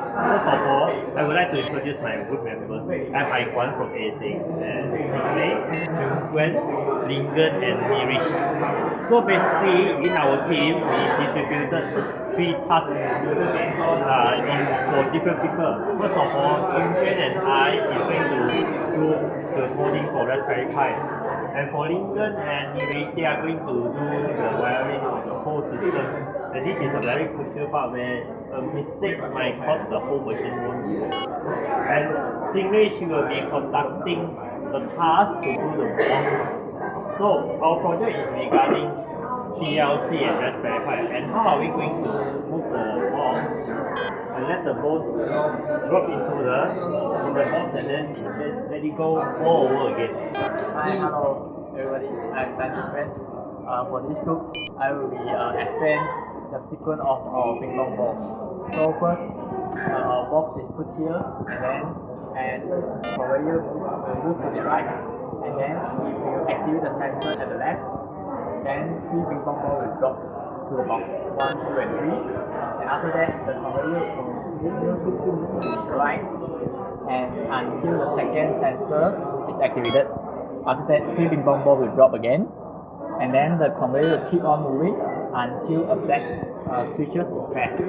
First of all, I would like to introduce my group members. I'm Aikwan from A6 and Singley, Gwen, Lingen and Irish. So basically, in our team, we distributed 3 tasks for different people. First of all, Gwen and I is going to do the coding for Raspberry Pi. And for Lingen and Irish, they are going to do the wiring of the whole system. And this is a very crucial part where a mistake might cause the whole machine won't work. And Singley, she will be conducting the task to do the box. So our project is regarding PLC and Raspberry Pi. And how are we going to move the box and let the bolt drop into the box and then let it go all over again? Hi, hello everybody. I'm Dan. For this group, I will be explain the sequence of our ping pong ball. So first, our box is put here, and from here we'll move to the right, and then we will activate the sensor at the left. Then 3 ping pong balls will drop to the box, 1, 2, and 3. And after that, the conveyor will move to the right, and until the second sensor is activated. After that, 3 ping pong balls will drop again, and then the conveyor will keep on moving until a black switches is pressed.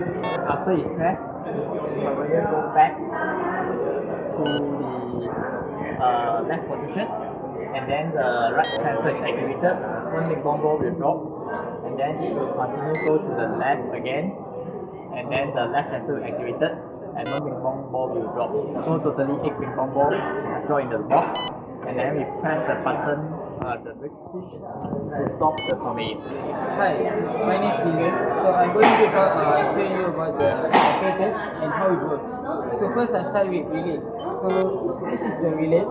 After it's pressed, the conveyor goes back to the left position, and then the right sensor is activated. 1 ping pong ball will drop, and then it will continue go to the left again, and then the left sensor will activated, and 1 ping pong ball will drop. So totally 8 ping pong balls drop in the box, and then we press the button, the red switch, to stop the conveyor. Hi, my name is Lingen. So I'm going to explain you about the apparatus and how it works. So first I start with relay. So this is the relay.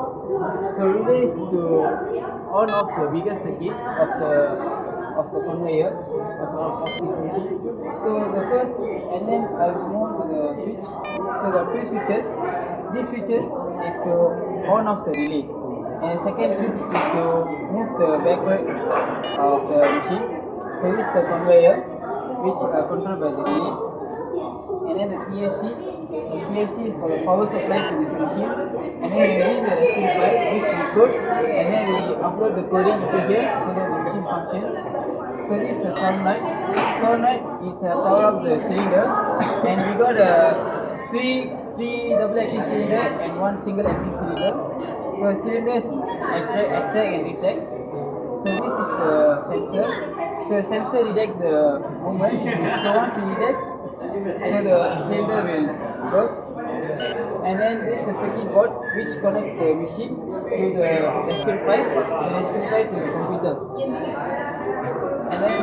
So relay is to on off the bigger circuit of the conveyor of this machine. So the first, and then I'll move to the switch. So the three switches. These switches is to on off the relay. And second switch is to move the backward of the machine. So this is the conveyor, which are controlled by the relay. And then the PLC. The PLC is for the power supply to this machine. And then we read the Raspberry Pi, which we code, and then we upload the coding into here so that the machine functions. So this is the solenoid. Solenoid is a power of the cylinder, and we got three double acting cylinder and 1 single acting cylinder. So cylinders extract and detects. So this is the sensor. So the sensor detects the movement. So once we detect, so the cylinder will work. And then this is a circuit board which connects the machine to the Raspberry Pi, and Raspberry Pi to the computer. And then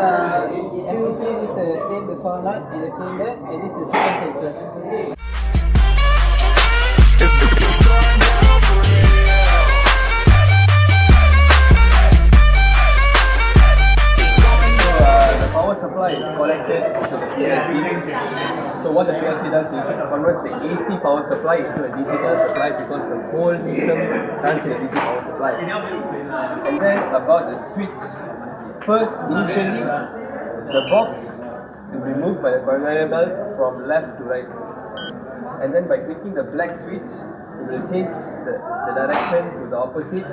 as you see, this is the same, the solenoid and the cylinder, and this is the second sensor. Power supply is connected to the PLC. So what the PLC does is it converts the AC power supply into a digital supply, because the whole system runs in a DC power supply. And then about the switch. First, initially, the box will be moved by the conveyor belt from left to right. And then by clicking the black switch, it will change the direction to the opposite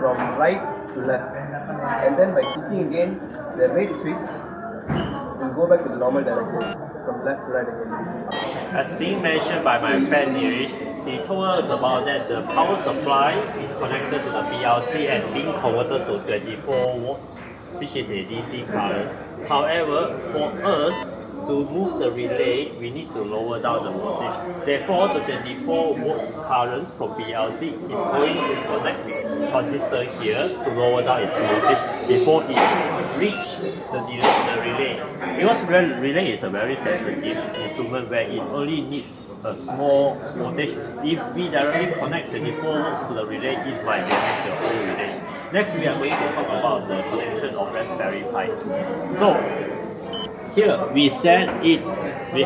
from right to left. And then by clicking again, the red switch will go back to the normal direction from left to right again. As being mentioned by my friend Irish, he told us about that the power supply is connected to the PLC and being converted to 24 watts, which is a DC current. However, for us to move the relay, we need to lower down the voltage. Therefore, the 24 volt current from PLC is going to connect with transistor here to lower down its voltage before it reaches the relay. Because relay is a very sensitive instrument where it only needs a small voltage. If we directly connect 24 volts to the relay, it might damage the whole relay. Next, we are going to talk about the connection of Raspberry Pi. So, here we said it. We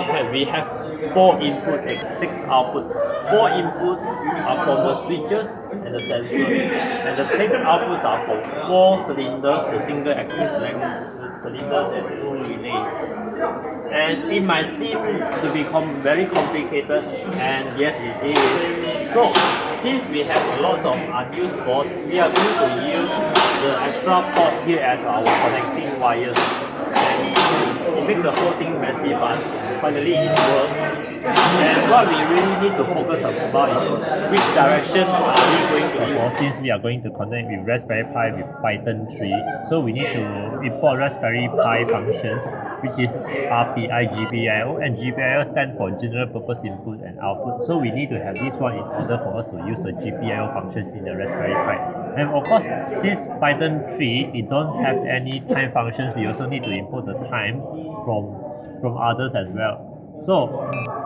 have 4 input and 6 output. 4 inputs are from the switches and the sensors, and the 6 outputs are from 4 cylinders, the single axis cylinders and 2 relays. And it might seem to become very complicated, and yes, it is. So, since we have a lot of unused ports, we are going to use the extra port here as our connecting wires. And it makes the whole thing messy, but finally it works. And what we really need to focus about is which direction are we going to use. Since we are going to connect with Raspberry Pi with Python 3, so we need to import Raspberry Pi functions, which is RPI GPIO, and GPIO stands for General Purpose Input and Output. So we need to have this one in order for us to use the GPIO functions in the Raspberry Pi. And of course, since Python 3 it don't have any time functions, we also need to import the time from others as well. So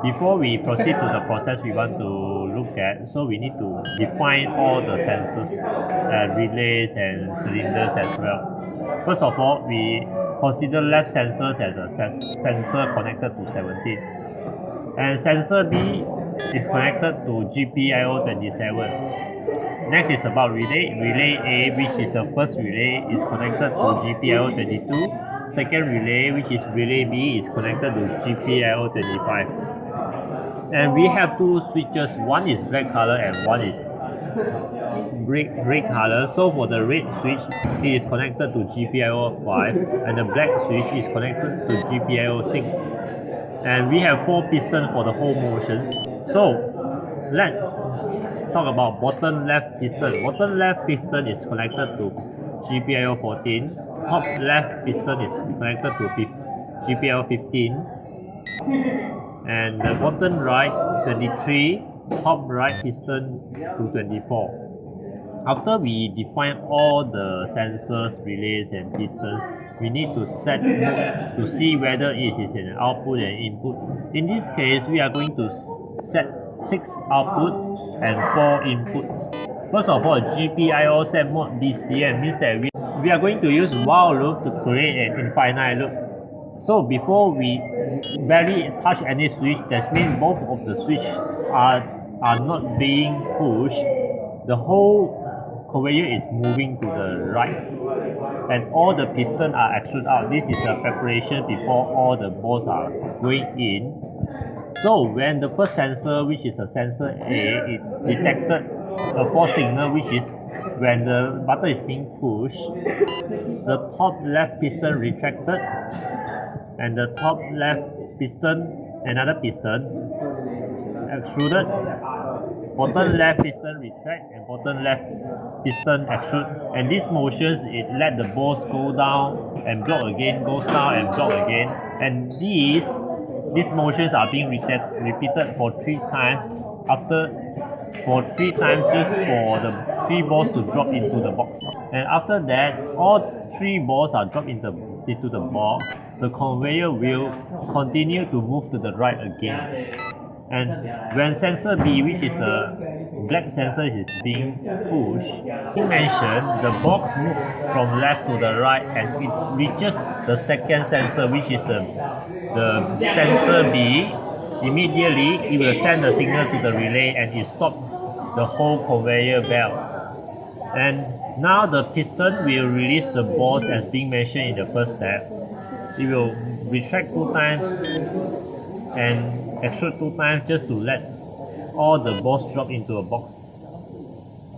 before we proceed to the process we want to look at, so we need to define all the sensors, relays and cylinders as well. First of all, we consider left sensors as a sensor connected to 17, and sensor B is connected to GPIO 27. Next is about relay. Relay A, which is the first relay, is connected to GPIO 22. Second relay, which is relay B, is connected to GPIO 25. And we have two switches, one is black color and one is red color. So for the red switch, it is connected to GPIO 5, and the black switch is connected to GPIO 6. And we have 4 pistons for the whole motion. So let's talk about bottom left piston. Bottom left piston is connected to GPIO 14. Top left piston is connected to GPIO 15. And the bottom right 23. Top right piston to 24. After we define all the sensors, relays and pistons, we need to set mode to see whether it is an output and input. In this case, we are going to set 6 output and 4 inputs. First of all, GPIO set mode BCM means that we are going to use while loop to create an infinite loop. So before we barely touch any switch, that means both of the switches are not being pushed. The whole conveyor is moving to the right, and all the pistons are extruded out. This is a preparation before all the balls are going in. So when the first sensor, which is a sensor A, it detected a false signal, which is when the button is being pushed, the top left piston retracted, and the top left piston, another piston, extruded, bottom left piston retract, and bottom left piston extrude. And these motions, it let the balls go down and block again, goes down and block again. And these motions are being repeated for 3 times, for 3 times just for the 3 balls to drop into the box. And after that, all 3 balls are dropped into the box. The conveyor will continue to move to the right again. And when sensor B, which is the black sensor, is being pushed, we mentioned the box moves from left to the right and it reaches the second sensor, which is the sensor B. Immediately, it will send a signal to the relay and it stops the whole conveyor belt. And now the piston will release the balls as being mentioned in the first step. It will retract 2 times and extrude 2 times just to let all the balls drop into a box.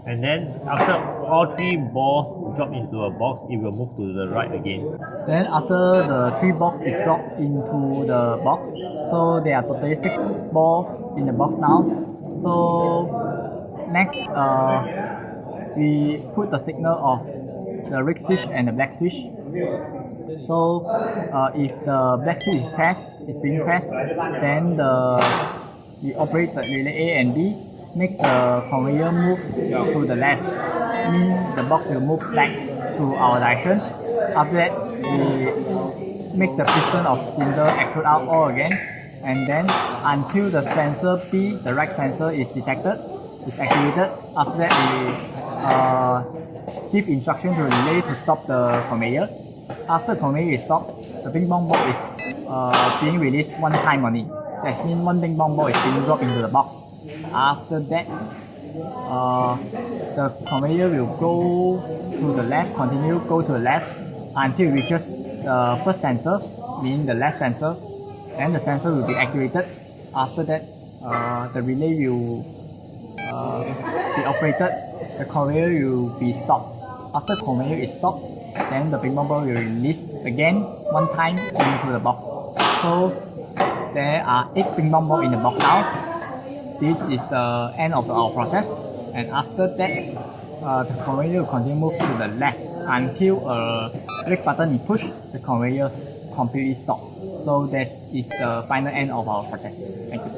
And then after all 3 balls drop into a box, it will move to the right again. Then after the 3 balls is dropped into the box, so there are totally 6 balls in the box now. So next, we put the signal of the red switch and the black switch. So if the black switch is being pressed, then we operate the relay A and B, make the conveyor move to the left, means the box will move back to our direction. After that, we make the piston of cylinder extrude out all again, and then until the sensor P, the right sensor, is detected, is activated. After that, we give instruction to the relay to stop the conveyor. After the conveyor is stopped, the ping pong ball is being released 1 time only. That means 1 ping pong ball is being dropped into the box. After that, the conveyor will go to the left, go to the left until it reaches the first sensor, meaning the left sensor. then the sensor will be activated. After that, the relay will be operated, the conveyor will be stopped. After conveyor is stopped, then the ping pong ball will release again one time into the box. So there are 8 ping pong balls in the box now. This is the end of our process, and after that the conveyor will continue move to the left until a brake button is pushed, the conveyor completely stop. So that is the final end of our project. Thank you.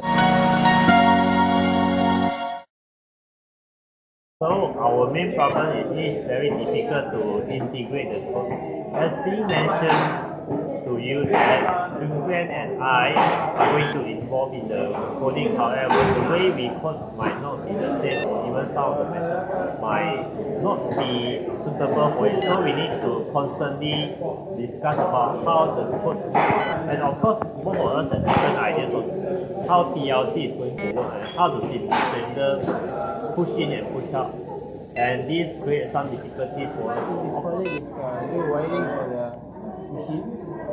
So our main problem is it's very difficult to integrate the code. As being mentioned to you that Nguyen and I are going to involve in the coding. However, the way we code might not be the same, even some of the methods might not be suitable for it. So we need to constantly discuss about how the code, and of course both of us have different ideas on how PLC is going to work and how to see the cylinder push in and push out. And this creates some difficulty for us. This project is new wiring for the machine.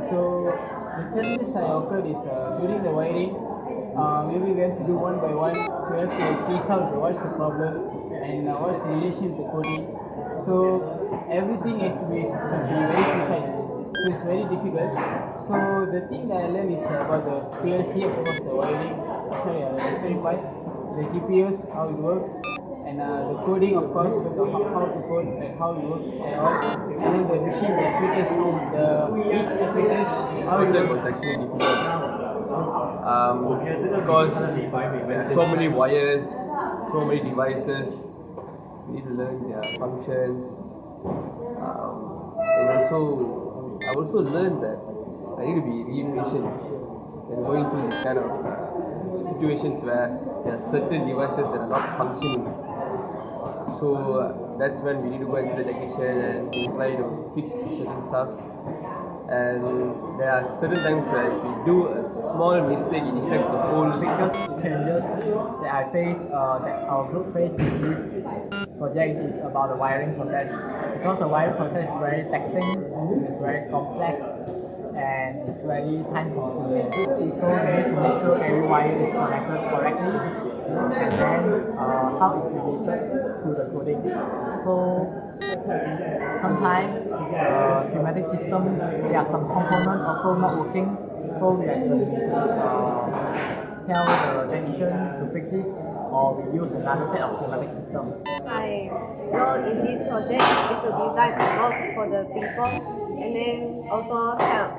So the challenges I occurred is during the wiring, maybe we have to do one by one. So we have to trace out what's the problem and what's the relation to coding. So everything has to be very precise. So it's very difficult. So the thing that I learned is about the PLC, of course, the wiring, sorry, the Raspberry Pi, the GPUs, how it works, and the coding, of course, how to code and how it works and all, and then the machine, the apparatus, each apparatus, how it Project works. was actually difficult because there are so many wires, so many devices. We need to learn their functions, and I also learned that I need to be really patient when going through these kind of situations where there are certain devices that are not functioning. So that's when we need to go and see the technician and try to fix certain stuff. And there are certain times where if we do a small mistake, it affects the whole Biggest changes that I face, that our group faced in this project is about the wiring process. Because the wiring process is very taxing, it's very complex, and it's very time consuming. So we need to make sure every wire is connected correctly, and then how it's related to the coding. So sometimes the pneumatic system, there are some components also not working, so we have to tell the technician to fix it, or we use another set of pneumatic system. My role in this project is to design a box for the ping pong and then also help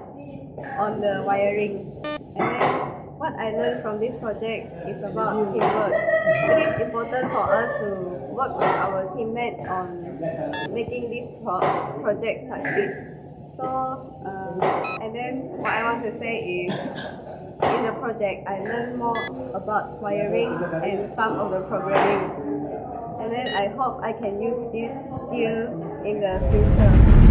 on the wiring. And then what I learned from this project is about teamwork. It is important for us to work with our teammates on making this project succeed. So, and then what I want to say is, in the project, I learned more about wiring and some of the programming. And then I hope I can use this skill in the future.